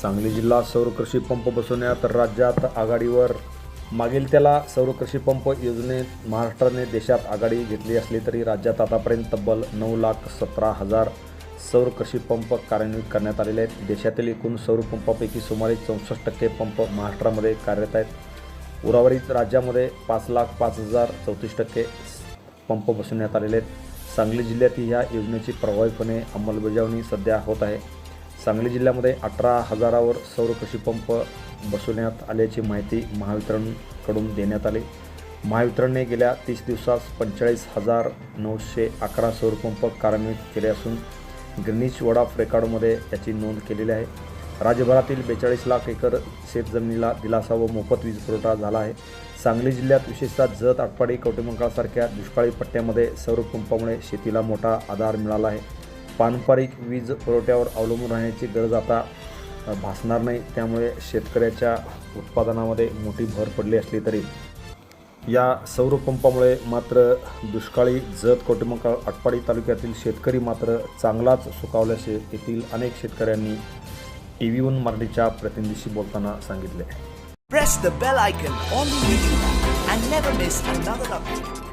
सांगली जिल्हा सौर कृषी पंप बसवण्यात राज्यात आघाडीवर. मागील त्याला सौर कृषी पंप योजनेत महाराष्ट्राने देशात आघाडी घेतली असली तरी राज्यात आतापर्यंत तब्बल 9,17,000 सौर कृषी पंप कार्यान्वित करण्यात आलेले आहेत. देशातील एकूण सौर पंपापैकी सुमारे 64% पंप महाराष्ट्रामध्ये कार्यरत आहेत. उर्वरित राज्यामध्ये 5,05,034 पंप बसवण्यात आलेले आहेत. सांगली जिल्ह्यात ह्या योजनेची प्रभावीपणे अंमलबजावणी सध्या होत आहे. सांगली जिल्ह्यामध्ये 18,000वर सौर कृषी पंप बसवण्यात आल्याची माहिती महावितरणकडून देण्यात आली. महावितरणने गेल्या 30 दिवसात 45,911 सौर पंप कार्यान्वित केले असून ग्रीनिच वर्ल्ड ऑफ रेकॉर्डमध्ये याची नोंद केलेली आहे. राज्यभरातील 42 लाख एकर शेतजमिनीला दिलासा व मोफत वीज पुरवठा झाला आहे. सांगली जिल्ह्यात विशेषतः जत, आटपाडी, कवठेमंकाळसारख्या दुष्काळी पट्ट्यामध्ये सौर पंपामुळे शेतीला मोठा आधार मिळाला आहे. पारंपरिक वीज पुरवठ्यावर अवलंबून राहण्याची गरज आता भासणार नाही. त्यामुळे शेतकऱ्याच्या उत्पादनामध्ये मोठी भर पडली असली तरी या सौर पंपामुळे मात्र दुष्काळी जत, कवठेमंकाळ, आटपाडी तालुक्यातील शेतकरी मात्र चांगलाच सुखावल्याचे येथील अनेक शेतकऱ्यांनी TV1 मराठीच्या प्रतिनिधीशी बोलताना सांगितले. Press the bell icon on the YouTube and never miss another update.